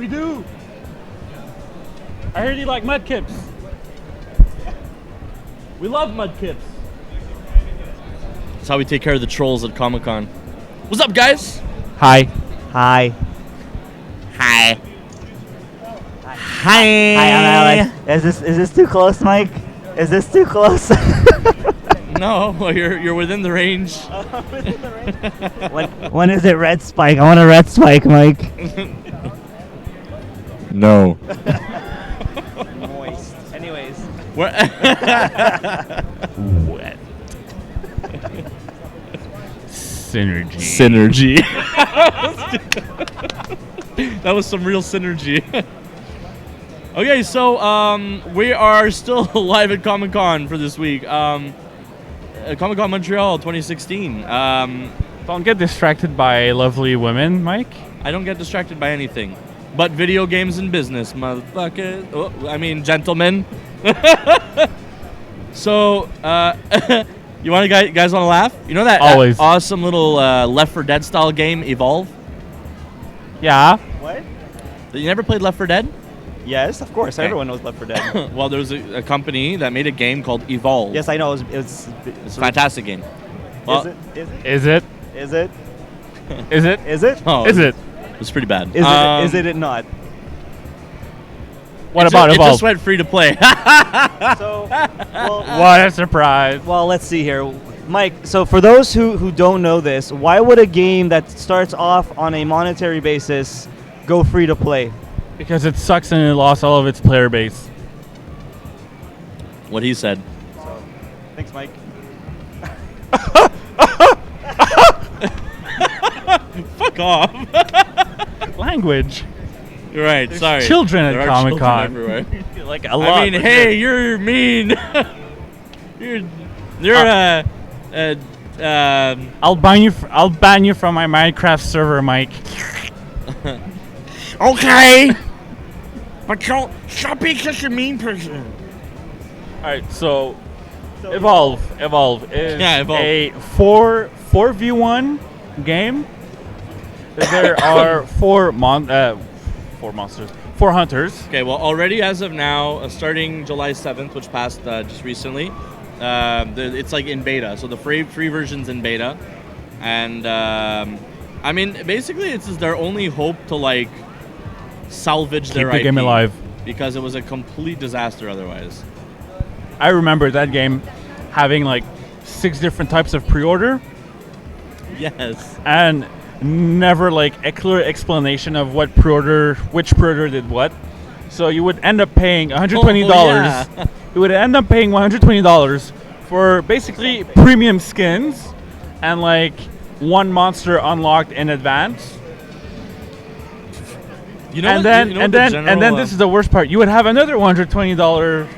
We do. I heard you like mudkips. We love mudkips. That's how we take care of the trolls at Comic-Con. What's up, guys? Hi. Hi. Hi. Hi, I'm Alex. Is this too close, Mike? Is this too close? No, well, you're within the range. When is it red spike? I want a red spike, Mike. No. Moist. Anyways. Wet. Synergy. That was some real synergy. Okay, so we are still live at Comic-Con for this week. Comic-Con Montreal 2016. Don't get distracted by lovely women, Mike. I don't get distracted by anything but video games and business, motherfucker. Oh, I mean, gentlemen. So, you guys want to laugh? You know that Always. awesome little Left 4 Dead style game, Evolve? Yeah. What? You never played Left 4 Dead? Yes, of course. Okay. Everyone knows Left 4 Dead. Well, there was a company that made a game called Evolve. Yes, I know. It's a fantastic game. Well, Is it? Is it? Is it? Is it? oh, Is it? It was pretty bad. Is it not? What about it Evolve? just went free to play. So, well, What a surprise. well, let's see here. Mike, so for those who don't know this, why would a game that starts off on a monetary basis go free to play? Because it sucks and it lost all of its player base. What he said. So, thanks, Mike. Fuck off. Language. You're right. Sorry. children at There are Comic-Con. children everywhere. Like a lot. I mean, hey, you're mean. you're I'll ban you. I'll ban you from my Minecraft server, Mike. okay. But stop being such a mean person. All right, so Evolve is Yeah, Evolve. a 4v1 game. There are four monsters, 4 hunters. Okay, well, already as of now, starting July 7th, which passed just recently, it's like in beta. So the free version's in beta, and I mean, basically, it's their only hope to like salvage their Keep the IP game alive. because it was a complete disaster otherwise. I remember that game having like 6 different types of pre-order Yes. and never like a clear explanation of which pre-order did what. So you would end up paying $120. Oh, yeah. You would end up paying $120 for basically premium skins and like 1 monster unlocked in advance. You know And what- then you know what the general, this is the worst part. You would have another $120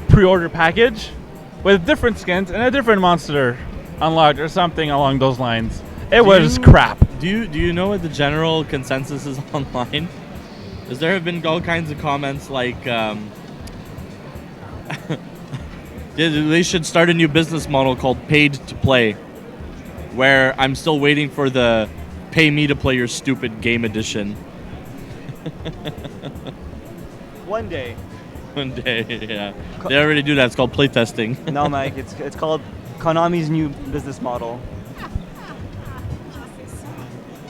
pre-order package with different skins and a different monster unlocked or something along those lines. It was crap. Do you know what the general consensus is online? Because there have been all kinds of comments like they should start a new business model called paid to play, where I'm still waiting for the pay me to play your stupid game edition. One day. One day, yeah. They already do that. It's called playtesting. No, Mike. It's called Konami's new business model.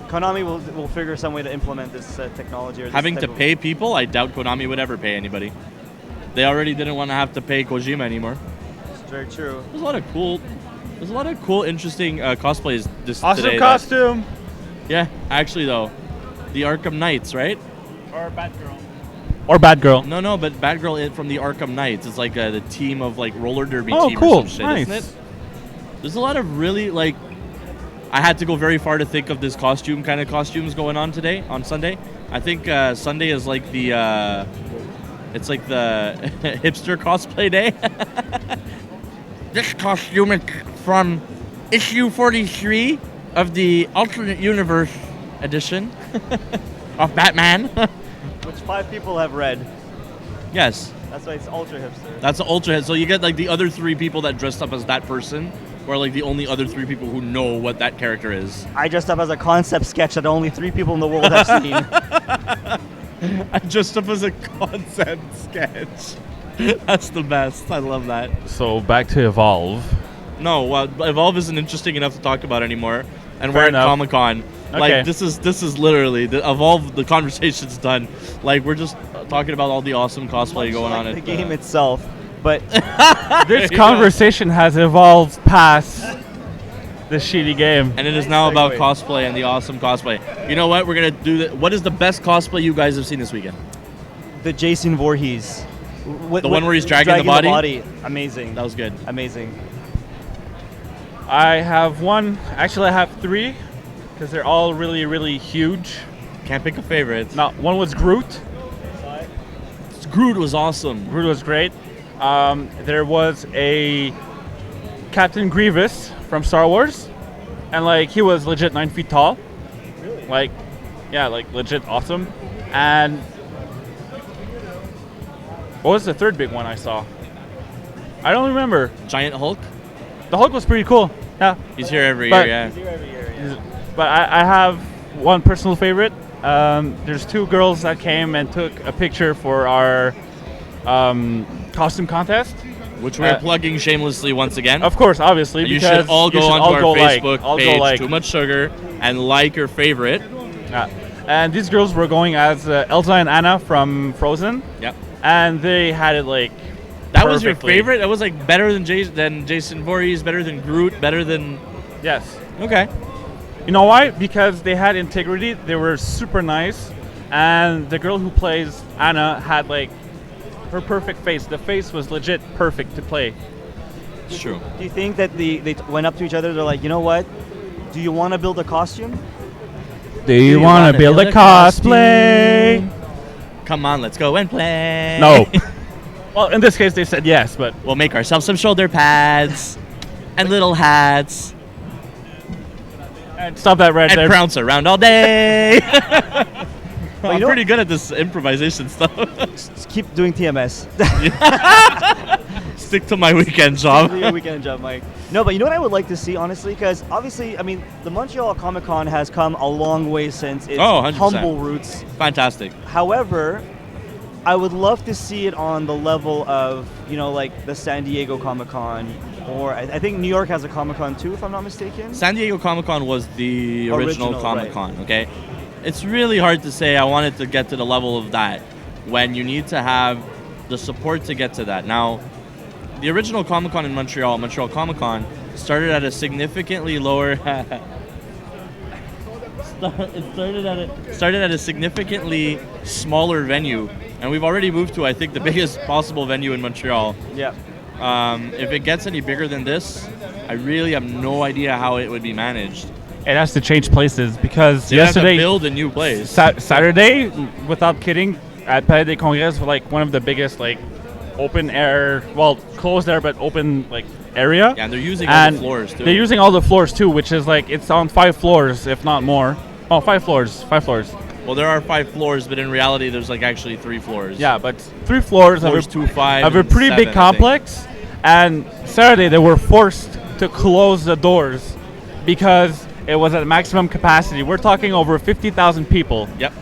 Konami will figure some way to implement this technology. Or this Having type to of- pay people, I doubt Konami would ever pay anybody. They already didn't want to have to pay Kojima anymore. It's very true. There's a lot of cool, interesting cosplays today. Awesome costume. Yeah, actually though, the Arkham Knights, right? Or Batgirl. No, but Batgirl from the Arkham Knights. It's like the team of like roller derby Oh, team cool. or some shit, Nice. isn't it? There's a lot of really like. I had to go very far to think of this kind of costumes going on today on Sunday. I think Sunday is like the it's like the hipster cosplay day. This costume is from issue 43 of the alternate universe edition of Batman. Which 5 people have read. Yes, That's why it's ultra hipster. that's an ultra hit. So you get like the other 3 people that dressed up as that person, or like the only other 3 people who know what that character is. I dressed up as a concept sketch that only 3 people in the world have seen. I dressed up as a concept sketch. That's the best. I love that. So back to Evolve. No, well, Evolve isn't interesting enough to talk about anymore, and Fair we're enough. at Comic-Con. Okay. Like this is literally the Evolve. The conversation's done. Like we're just talking about all the awesome cosplay Much going like on at the game itself. But This conversation has evolved past the shitty game. and it is now about segue. cosplay and the awesome cosplay. You know what? We're gonna do. What is the best cosplay you guys have seen this weekend? the Jason Voorhees. The one where he's dragging the body? Amazing. That was good. Amazing. I have one. Actually, I have three because they're all really, really huge. Can't pick a favorite. No, one was Groot. Groot was awesome. Groot was great. There was a Captain Grievous from Star Wars, and like he was legit 9 feet tall. Really? Like, yeah, like legit awesome. And what was the third big one I saw? I don't remember. Giant Hulk. The Hulk was pretty cool. Yeah, He's here every But- year. Yeah. but I have one personal favorite. There's two girls that came and took a picture for our costume contest. Which we're Uh, plugging shamelessly once again. Of course, obviously, You because should all go onto our Facebook page, Too Much Sugar, and like your favorite. Yeah. And these girls were going as Elsa and Anna from Frozen, Yep. and they had it like That was your perfectly. favorite? That was like better than Jason Voorhees, better than Groot, better than... Yes. Okay. You know why? Because they had integrity. They were super nice, and the girl who plays Anna had like her perfect face. The face was legit perfect to play. It's true. Do you think that they went up to each other? They're like, you know what? Do you want to build a costume? Do you want to build a cosplay? Come on, let's go and play. No. Well, in this case, they said yes, but We'll make ourselves some shoulder pads and little hats and stop that right and there. prounce around all day. I'm know- pretty good at this improvisation stuff. Just keep doing TMS. Stick to my weekend job. Do your weekend job, Mike. No, but you know what I would like to see, honestly? Because obviously, I mean, the Montreal Comic Con has come a long way since its Oh, 100%. humble roots. Fantastic. However, I would love to see it on the level of, you know, like the San Diego Comic Con, or I think New York has a Comic Con too, if I'm not mistaken. San Diego Comic-Con was the original Original, Comic-Con, okay? It's really hard to say I wanted to get to the level of that when you need to have the support to get to that. Now, the original Comic-Con in Montreal, Montreal Comic-Con, started at a significantly lower... It started at a significantly smaller venue, and we've already moved to, I think, the biggest possible venue in Montreal. Yeah. If it gets any bigger than this, I really have no idea how it would be managed. It has to change places because They have to yesterday, build a new place. Saturday, without kidding, at Palais des Congrès, was like one of the biggest like open air, well, closed air but open like area. Yeah, and they're using all And the floors too. They're using all the floors too, which is like it's on 5 floors, if not more. Oh, 5 floors, 5 floors. Well, there are 5 floors, but in reality, there's like actually 3 floors. Yeah, but 3 floors, Floors of 2, 5, a and pretty 7, big I think. complex. And Saturday they were forced to close the doors because it was at maximum capacity. We're talking over 50,000 people. Yep.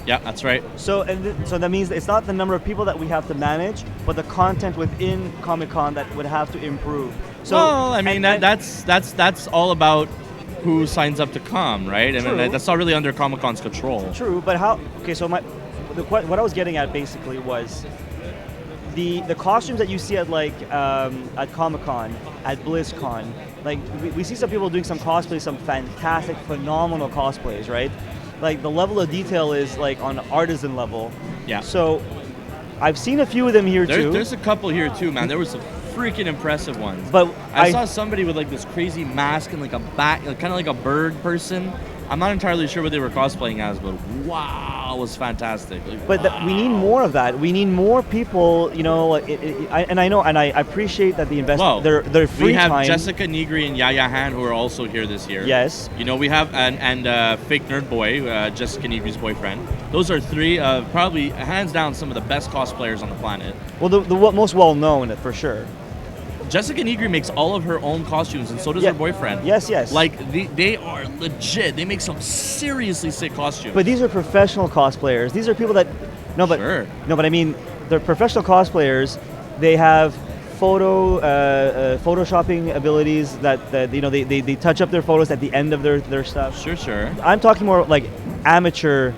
Yeah, that's right. So so that means it's not the number of people that we have to manage, but the content within Comic Con that would have to improve. So Well, I mean, and- that's all about who signs up to come, right? I True. mean, that's not really under Comic-Con's control. True, but how? Okay, so what I was getting at basically was the costumes that you see at like at Comic Con, at BlizzCon. Like we see some people doing some cosplays, some fantastic, phenomenal cosplays, right? Like the level of detail is like on artisan level. Yeah. So I've seen a few of them here too. There's a couple here too, man. There were some freaking impressive ones. But I saw somebody with like this crazy mask and like a bat, like, kind of like a bird person. I'm not entirely sure what they were cosplaying as, but wow, it was fantastic. Like, But we need more of that. We need more people, you know. I appreciate that the Well, their free we have time. Jessica Negri and Yaya Han who are also here this year. Yes. You know, we have and Fake Nerd Boy, Jessica Negri's boyfriend. Those are 3 probably hands down some of the best cosplayers on the planet. Well, the most well known for sure. Jessica Negri makes all of her own costumes, and so does Yeah. her boyfriend. Yes, yes. Like they are legit. They make some seriously sick costumes. But these are professional cosplayers. These are people that Sure. no, but I mean, they're professional cosplayers. They have photoshopping abilities that you know they touch up their photos at the end of their stuff. Sure. I'm talking more like amateur,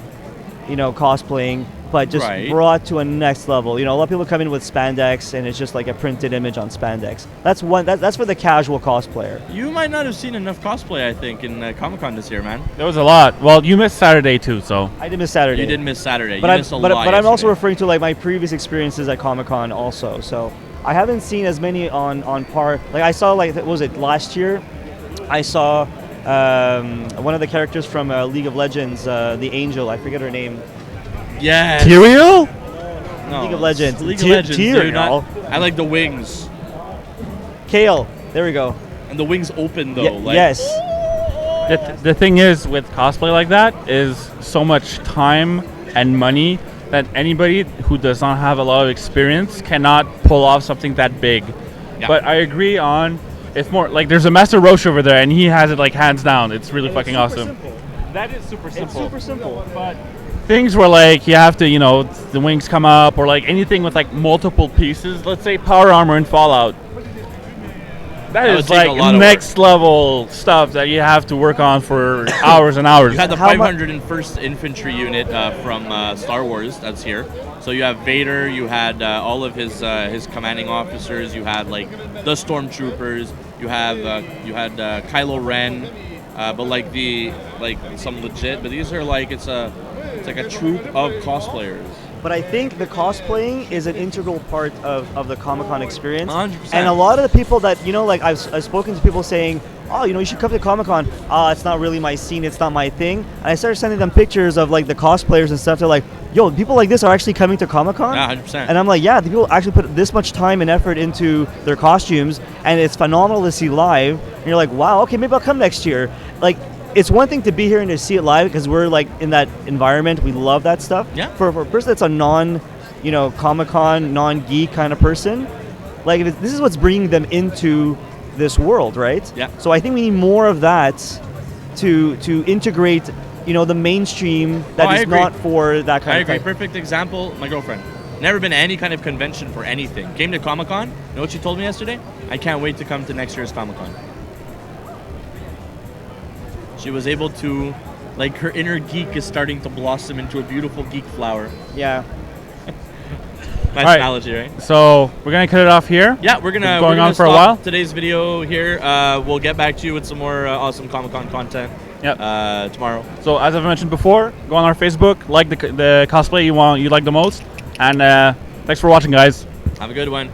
cosplaying, but just Right. brought to a next level. A lot of people come in with spandex, and it's just like a printed image on spandex. That's that's for the casual cosplayer. You might not have seen enough cosplay, I think, in Comic-Con this year, man. There was a lot. Well, you missed Saturday too, so. I did miss Saturday. You did miss Saturday. But You I'm, missed a but, lot but I'm also yesterday. referring to like my previous experiences at Comic-Con also. So I haven't seen as many on par. Like I saw what was it last year? I saw one of the characters from League of Legends, the Angel. I forget her name. Yes. Tyrael? No, League of Legends. League of Legends, dude. Tyrael. I like the wings. Kale. There we go. And the wings open, though. Ye- like, yes. The thing is with cosplay like that is so much time and money that anybody who does not have a lot of experience cannot pull off something that big. Yeah. But I agree on it's more like there's a Master Roche over there and he has it like hands down. It's really fucking Super awesome. simple. That is super It's simple. super simple. But things where like you have to, the wings come up or like anything with like multiple pieces. Let's say power armor in Fallout. That would is take a like lot of next level stuff that you have to work on for hours and hours. You had the How mu- 501st Infantry Unit from Star Wars that's here. So you have Vader, you had all of his commanding officers, you had like the Stormtroopers, you had Kylo Ren, but like some legit. But these are like it's like a troop of cosplayers. But I think the cosplaying is an integral part of the Comic-Con experience. 100%. And a lot of the people that, like I've spoken to people saying, oh, you should come to Comic-Con. It's not really my scene, it's not my thing. And I started sending them pictures of like the cosplayers and stuff. They're like, yo, people like this are actually coming to Comic-Con? Yeah, 100%. And I'm like, yeah, the people actually put this much time and effort into their costumes, and it's phenomenal to see live. And you're like, wow, okay, maybe I'll come next year. Like, it's one thing to be here and to see it live because we're like in that environment. We love that stuff. Yeah. For a person that's a Comic-Con, non-geek kind of person, like this is what's bringing them into this world, right? Yeah. So I think we need more of that to integrate, the mainstream that I is agree. not for that kind I of agree. thing. Perfect example, my girlfriend. Never been to any kind of convention for anything. Came to Comic-Con. You know what she told me yesterday? I can't wait to come to next year's Comic-Con. She was able to, like, her inner geek is starting to blossom into a beautiful geek flower. Yeah. Nice All right. analogy, right? So we're gonna cut it off here. Yeah, we're gonna It's going we're gonna on for a stop while. Today's video here. We'll get back to you with some more awesome Comic-Con content. Yep. Tomorrow. So as I've mentioned before, go on our Facebook, like the cosplay you like the most, and thanks for watching, guys. Have a good one.